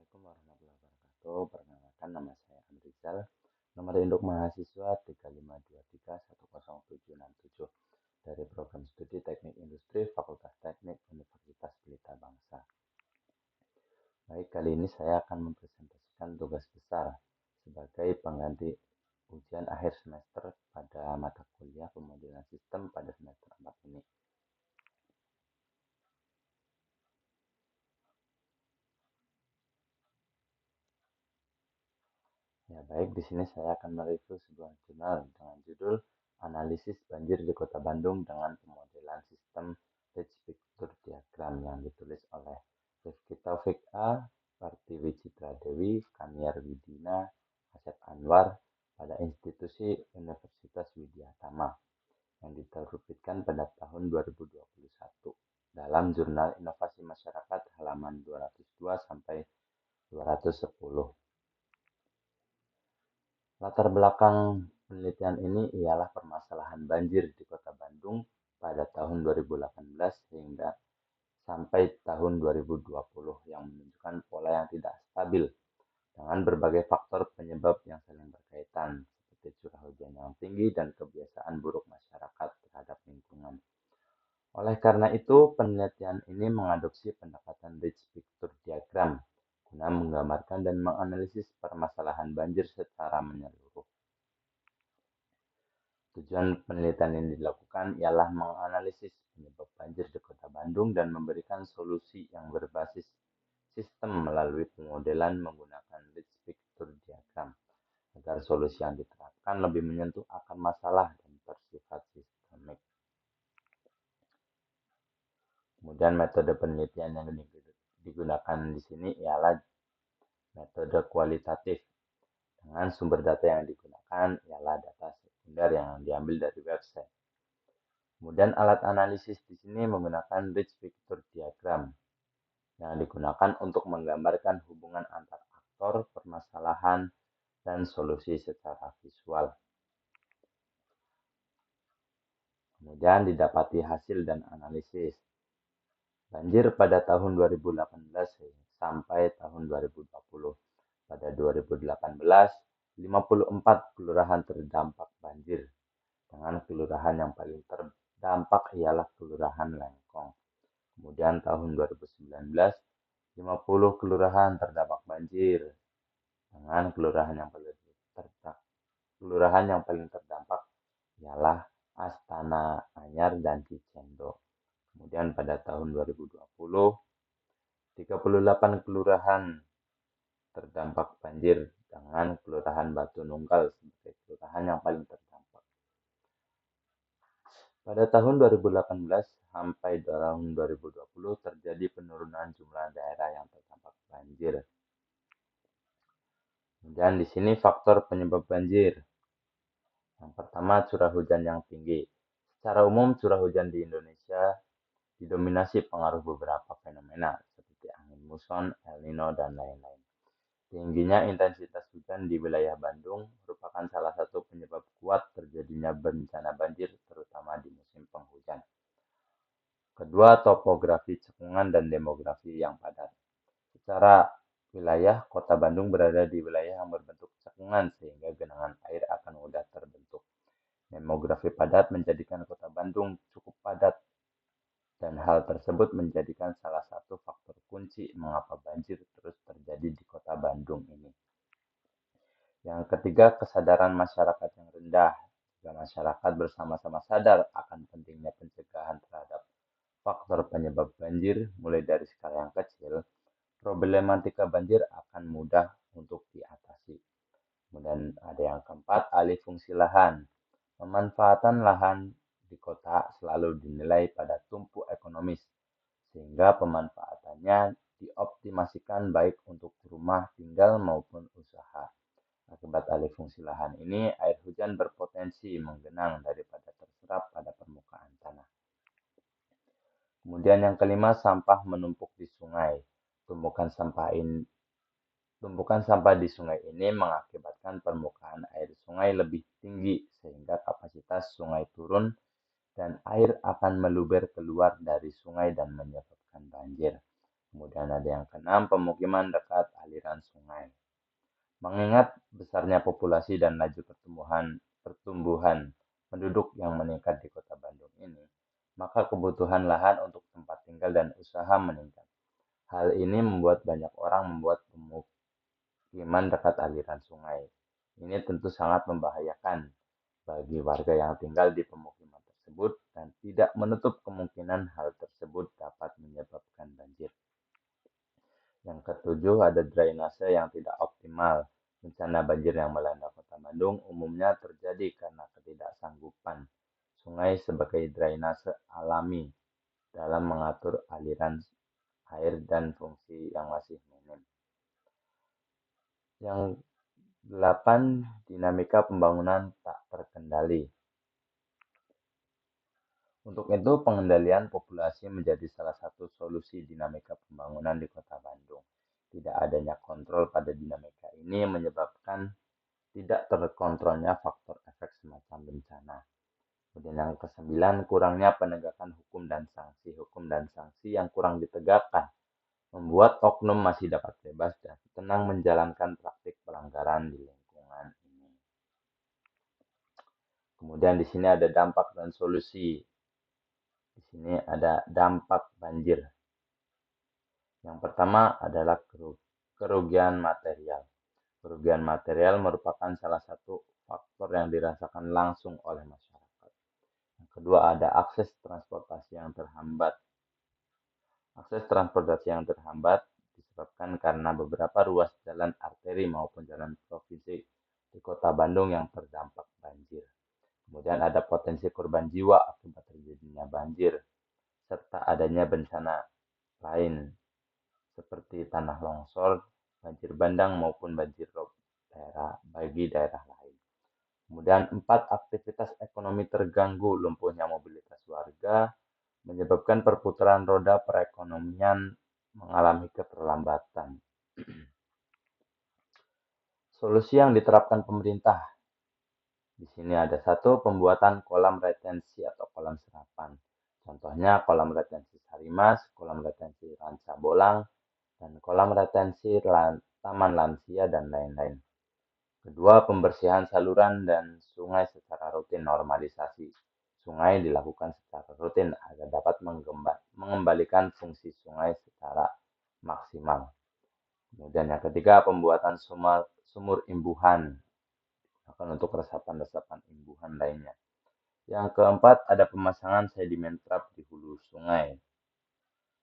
Assalamualaikum warahmatullahi wabarakatuh. Perkenalkan, nama saya Amrizal. Nomor induk mahasiswa 352310767 dari program studi Teknik Industri Fakultas Teknik Universitas Pelita Bangsa. Baik, kali ini saya akan mempresentasikan tugas besar sebagai pengganti ujian akhir semester pada mata kuliah pemodelan sistem pada semester 4 ini. Ya, baik, di sini saya akan mereview sebuah jurnal dengan judul Analisis Banjir di Kota Bandung dengan Pemodelan Sistem Rich Picture Diagram yang ditulis oleh Rifki Taufik A, Pertiwi Citra Dewi, Kaniar Widina, Asep Anwar pada institusi Universitas Widyatama yang diterbitkan pada tahun 2021 dalam Jurnal Inovasi Masyarakat halaman 202 sampai 210. Latar belakang penelitian ini ialah permasalahan banjir di Kota Bandung pada tahun 2018 hingga sampai tahun 2020 yang menunjukkan pola yang tidak stabil dengan berbagai faktor penyebab yang saling berkaitan seperti curah hujan yang tinggi dan kebiasaan buruk masyarakat terhadap lingkungan. Oleh karena itu, penelitian ini mengadopsi pendekatan Rich Picture Diagram guna menggambarkan dan menganalisis permasalahan banjir secara menyeluruh. Tujuan penelitian yang dilakukan ialah menganalisis penyebab banjir di Kota Bandung dan memberikan solusi yang berbasis sistem melalui pemodelan menggunakan Rich Picture Diagram agar solusi yang diterapkan lebih menyentuh akar masalah dan bersifat sistemik. Kemudian metode penelitian yang digunakan di sini ialah metode kualitatif. Dengan sumber data yang digunakan ialah data sekunder yang diambil dari website. Kemudian alat analisis di sini menggunakan Rich Picture Diagram yang digunakan untuk menggambarkan hubungan antar aktor, permasalahan, dan solusi secara visual. Kemudian didapati hasil dan analisis. Banjir pada tahun 2018 sampai tahun 2020. Pada 2018, 54 kelurahan terdampak banjir, dengan kelurahan yang paling terdampak ialah Kelurahan Lengkong. Kemudian tahun 2019, 50 kelurahan terdampak banjir, dengan kelurahan yang paling terdampak ialah Astana Anyar dan Cicendo. Kemudian pada tahun 2020, 38 kelurahan terdampak banjir dengan Kelurahan Batu Nunggal sebagai kelurahan yang paling terdampak. Pada tahun 2018 sampai tahun 2020 terjadi penurunan jumlah daerah yang terdampak banjir. Dan di sini faktor penyebab banjir. Yang pertama, curah hujan yang tinggi. Secara umum, curah hujan di Indonesia didominasi pengaruh beberapa fenomena seperti angin muson, El Nino, dan lain-lain. Tingginya intensitas hujan di wilayah Bandung merupakan salah satu penyebab kuat terjadinya bencana banjir, terutama di musim penghujan. Kedua, topografi cekungan dan demografi yang padat. Secara wilayah, Kota Bandung berada di wilayah yang berbentuk cekungan sehingga genangan air akan mudah terbentuk. Demografi padat menjadikan Kota Bandung cukup padat dan hal tersebut menjadikan salah satu faktor kunci mengapa banjir terus terjadi di Kota Bandung ini. Yang ketiga, kesadaran masyarakat yang rendah. Jika masyarakat bersama-sama sadar akan pentingnya pencegahan terhadap faktor penyebab banjir, mulai dari skala yang kecil, problematika banjir akan mudah untuk diatasi. Kemudian ada yang keempat, alih fungsi lahan. Pemanfaatan lahan di kota selalu dinilai pada tumpu ekonomis, sehingga pemanfaatannya dioptimasikan baik untuk rumah tinggal maupun usaha. Akibat alih fungsi lahan ini, air hujan berpotensi menggenang daripada terserap pada permukaan tanah. Kemudian yang kelima, sampah menumpuk di sungai. Tumpukan sampah di sungai ini mengakibatkan permukaan air sungai lebih tinggi sehingga kapasitas sungai turun dan air akan meluber keluar dari sungai dan menyebabkan banjir. Kemudian ada yang keenam, pemukiman dekat aliran aliran sungai. Mengingat besarnya populasi dan laju pertumbuhan penduduk yang meningkat di Kota Bandung ini, maka kebutuhan lahan untuk tempat tinggal dan usaha meningkat. Hal ini membuat banyak orang membuat pemukiman dekat aliran sungai. Ini tentu sangat membahayakan bagi warga yang tinggal di pemukiman tersebut dan tidak menutup kemungkinan hal tersebut dapat menyebabkan banjir. Yang ketujuh, ada drainase yang tidak optimal. Bencana banjir yang melanda Kota Bandung umumnya terjadi karena ketidaksanggupan sungai sebagai drainase alami dalam mengatur aliran air dan fungsi yang masih minim. Yang delapan, dinamika pembangunan tak terkendali. Untuk itu, pengendalian populasi menjadi salah satu solusi dinamika pembangunan di Kota Bandung. Tidak adanya kontrol pada dinamika ini menyebabkan tidak terkontrolnya faktor efek semacam bencana. Kemudian yang kesembilan, kurangnya penegakan hukum dan sanksi yang kurang ditegakkan membuat oknum masih dapat bebas dan tenang menjalankan praktik pelanggaran di lingkungan ini. Kemudian di sini ada dampak dan solusi. Di sini ada dampak banjir. Yang pertama adalah kerugian material. Kerugian material merupakan salah satu faktor yang dirasakan langsung oleh masyarakat. Yang kedua ada akses transportasi yang terhambat. Akses transportasi yang terhambat disebabkan karena beberapa ruas jalan arteri maupun jalan provinsi di Kota Bandung yang terdampak banjir. Kemudian ada potensi korban jiwa akibat terjadinya banjir, serta adanya bencana lain seperti tanah longsor, banjir bandang maupun banjir rob bagi daerah lain. Kemudian 4, aktivitas ekonomi terganggu, lumpuhnya mobilitas warga menyebabkan perputaran roda perekonomian mengalami keterlambatan. Solusi yang diterapkan pemerintah. Di sini ada satu, pembuatan kolam retensi atau kolam serapan. Contohnya kolam retensi Sarimas, kolam retensi Ranca Bolang, dan kolam retensi Taman Lansia, dan lain-lain. Kedua, pembersihan saluran dan sungai secara rutin. Normalisasi sungai dilakukan secara rutin agar dapat mengembalikan fungsi sungai secara maksimal. Kemudian yang ketiga, pembuatan sumur imbuhan akan untuk resapan-resapan imbuhan lainnya. Yang keempat, ada pemasangan sedimen trap di hulu sungai.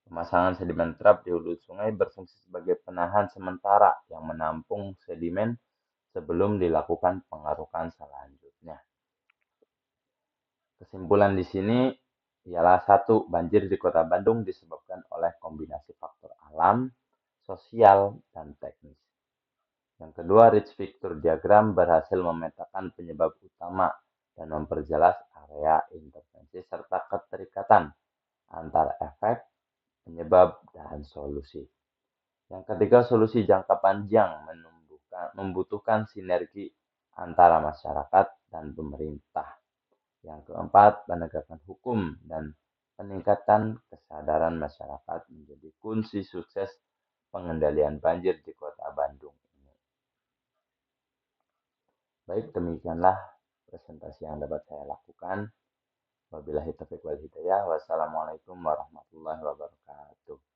Pemasangan sedimen trap di hulu sungai berfungsi sebagai penahan sementara yang menampung sedimen sebelum dilakukan pengarukan selanjutnya. Kesimpulan di sini ialah satu, banjir di Kota Bandung disebabkan oleh kombinasi faktor alam, sosial, dan teknis. Yang kedua, Rich Victor Diagram berhasil memetakan penyebab utama dan memperjelas area intervensi serta keterikatan antara efek, penyebab, dan solusi. Yang ketiga, solusi jangka panjang membutuhkan sinergi antara masyarakat dan pemerintah. Yang keempat, penegakan hukum dan peningkatan kesadaran masyarakat menjadi kunci sukses pengendalian banjir di Kota Bandung ini. Baik, demikianlah presentasi yang dapat saya lakukan. Wabillahi taufiq wal hidayah. Wassalamualaikum warahmatullahi wabarakatuh.